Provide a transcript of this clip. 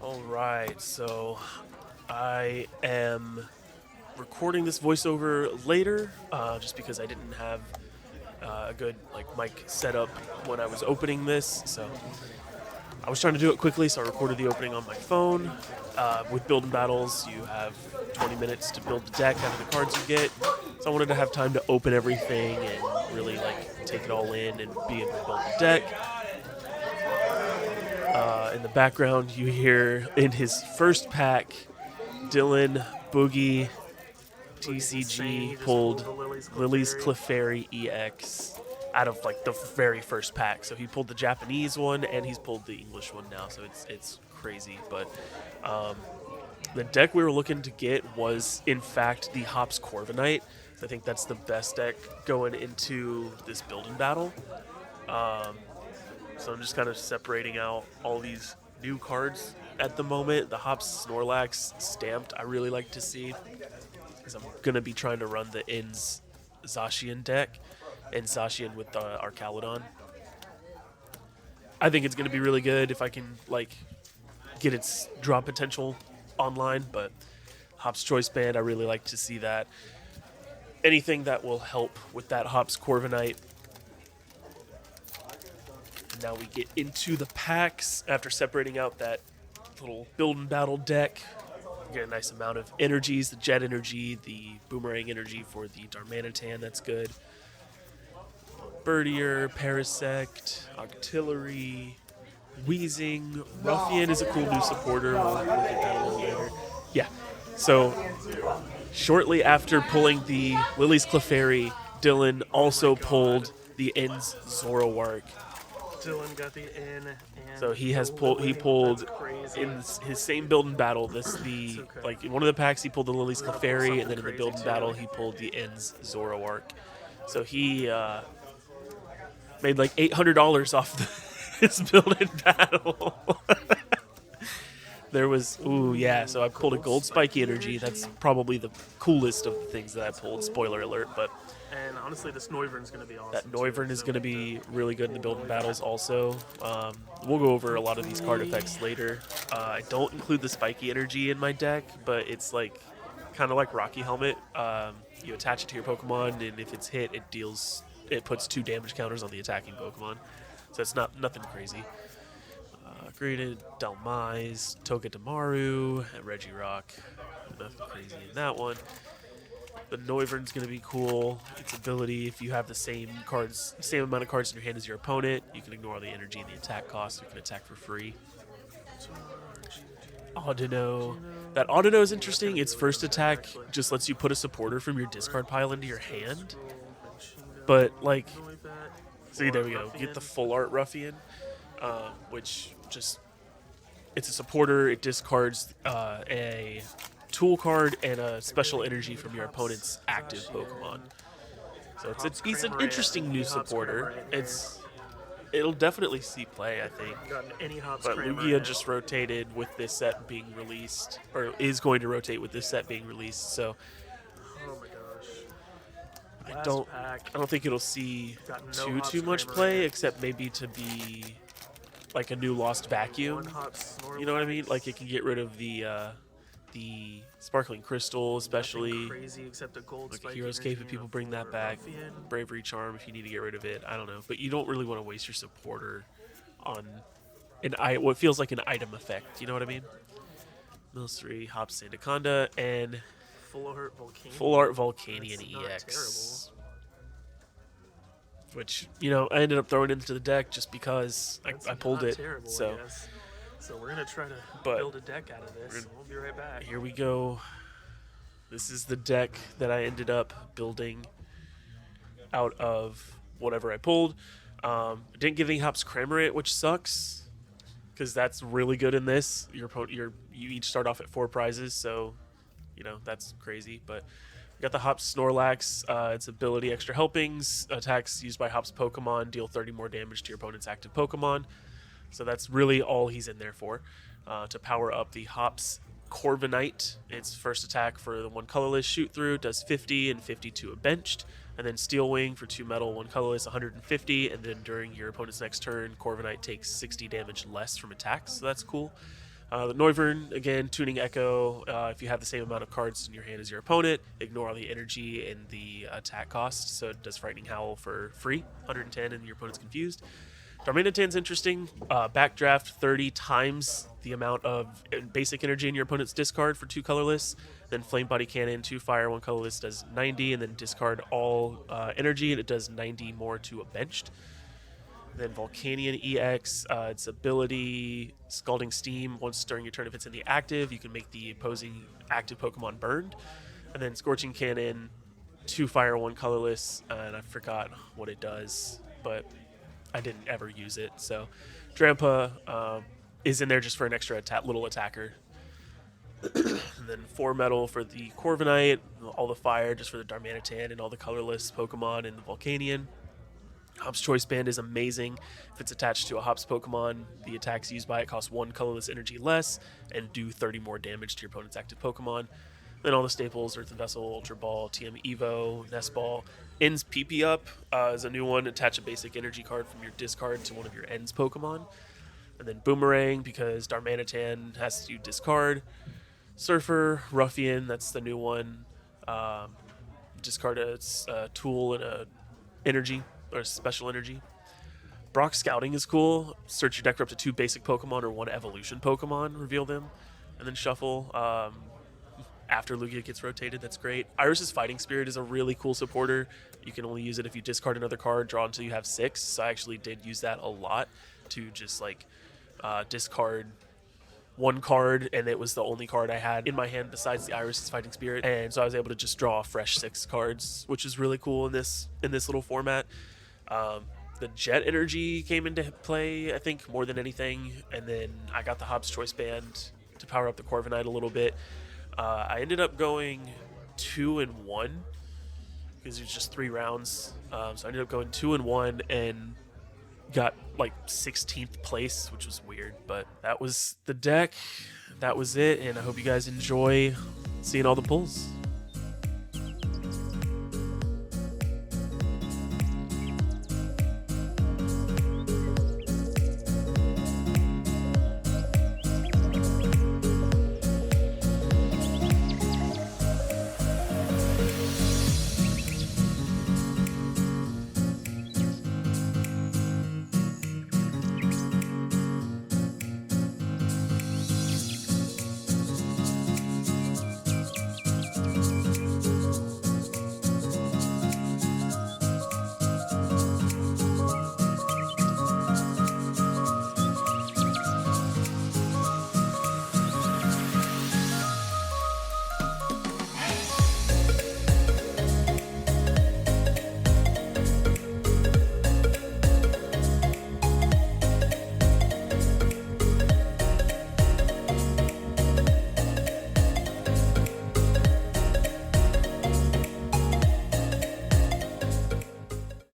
All right, so I am recording this voiceover later, just because I didn't have a good mic setup when I was opening this. So I was trying to do it quickly, so I recorded the opening on my phone. With building battles, you have 20 minutes to build the deck out of the cards you get. So I wanted to have time to open everything and really take it all in and be able to build the deck. In the background, you hear in his first pack, Dylan Boogie TCG pulled Lily's Clefairy EX out of the very first pack. So he pulled the Japanese one and he's pulled the English one now. So it's crazy. But the deck we were looking to get was in fact the Hops Corviknight. So I think that's the best deck going into this building battle. So I'm just kind of separating out all these new cards at the moment. The Hops Snorlax stamped I really like to see, because I'm going to be trying to run the Ins Zacian deck, and Zacian with Arcaludon. I think it's going to be really good if I can get its draw potential online, but Hops Choice Band, I really like to see that. Anything that will help with that Hops Corviknight. Now we get into the packs after separating out that little build and battle deck. We get a nice amount of energies, the jet energy, the boomerang energy for the Darmanitan, that's good. Birdier, Parasect, Octillery, Wheezing, Ruffian is a cool new supporter. We'll get that a little later. Yeah, so shortly after pulling the Lily's Clefairy, Dylan also pulled the Ends Zoroark. Dylan got the in, and so he pulled in his same build and battle. In one of the packs he pulled the Lily's Clefairy, and then in the build and battle he pulled the Ends Zoroark. So he made $800 off his build and battle. There was so I pulled a gold spiky energy. That's probably the coolest of the things that I pulled. Spoiler alert, but. And honestly, this Noivern's going to be awesome. That Noivern is going to be really good in the building battles also. We'll go over a lot of these card effects later. I don't include the spiky energy in my deck, but it's kind of like Rocky Helmet. You attach it to your Pokemon, and if it's hit, it puts 2 damage counters on the attacking Pokemon. So it's nothing crazy. Graded Dalmise, Togedemaru, and Regirock. Nothing crazy in that one. The Noivern's going to be cool. Its ability, if you have the same amount of cards in your hand as your opponent, you can ignore the energy and the attack cost. You can attack for free. Audino. That Audino is interesting. Its first attack just lets you put a supporter from your discard pile into your hand. But, see, there we go. Get the full art Ruffian, which just, it's a supporter. It discards a tool card and a special energy from your opponent's active Pokemon. So it's an interesting new supporter. It'll definitely see play, I think. But Lugia just rotated with this set being released, or is going to rotate with this set being released. So oh my gosh. I don't think it'll see too much play, except maybe to be a new Lost Vacuum. You know what I mean? It can get rid of the Sparkling Crystal, especially. Crazy, except a gold Hero's Cape if people bring that back. Bravery Charm if you need to get rid of it. I don't know. But you don't really want to waste your supporter on what feels like an item effect. You know what I mean? Milcery, Hops Sandaconda, and Full Art Volcanion EX. Which, I ended up throwing into the deck just because I pulled it. Terrible, so. So we're going to try to build a deck out of this. We'll be right back. Here we go. This is the deck that I ended up building out of whatever I pulled. Didn't get any Hops Cramorant, which sucks, because that's really good in this. You each start off at 4 prizes, so that's crazy. But we got the Hops Snorlax. Its ability, extra helpings. Attacks used by Hops Pokemon deal 30 more damage to your opponent's active Pokemon. So that's really all he's in there for, to power up the Hops Corviknight. Its first attack for the 1 colorless shoot through does 50 and 50 to a benched. And then Steel Wing for 2 metal, 1 colorless, 150. And then during your opponent's next turn, Corviknight takes 60 damage less from attacks. So that's cool. The Noivern, again, Tuning Echo. If you have the same amount of cards in your hand as your opponent, ignore all the energy and the attack cost. So it does Frightening Howl for free, 110, and your opponent's confused. Darmanitan's interesting. Backdraft 30 times the amount of basic energy in your opponent's discard for 2 colorless. Then Flame Body Cannon, 2 fire, 1 colorless does 90, and then discard all energy, and it does 90 more to a benched. Then Volcanion EX, its ability, Scalding Steam. Once during your turn, if it's in the active, you can make the opposing active Pokemon burned. And then Scorching Cannon, 2 fire, 1 colorless, and I forgot what it does, but I didn't ever use it. So Drampa is in there just for an extra little attacker. And then 4 metal for the Corviknight, all the fire just for the Darmanitan and all the colorless Pokemon and the Volcanion. Hop's Choice Band is amazing. If it's attached to a Hops Pokemon, the attacks used by it cost 1 colorless energy less and do 30 more damage to your opponent's active Pokemon. Then all the staples, Earthen Vessel, Ultra Ball, TM Evo, Nest Ball. Ends PP Up is a new one. Attach a basic energy card from your discard to one of your Ends Pokemon. And then Boomerang, because Darmanitan has to discard. Surfer, Ruffian, that's the new one. Discard a tool and a energy, or special energy. Brock Scouting is cool. Search your deck for up to 2 basic Pokemon or 1 evolution Pokemon, reveal them, and then shuffle. After Lugia gets rotated, that's great. Iris's Fighting Spirit is a really cool supporter. You can only use it if you discard another card, draw until you have 6. So I actually did use that a lot to just like discard 1 card, and it was the only card I had in my hand besides the Iris's Fighting Spirit, and so I was able to just draw a fresh 6 cards, which is really cool in this little format. The Jet Energy came into play, I think, more than anything, and then I got the Hobbs Choice Band to power up the Corviknight a little bit. I ended up going 2-1 because it was just 3 rounds, so I ended up going 2-1 and got like 16th place, which was weird, but that was the deck. That was it, and I hope you guys enjoy seeing all the pulls.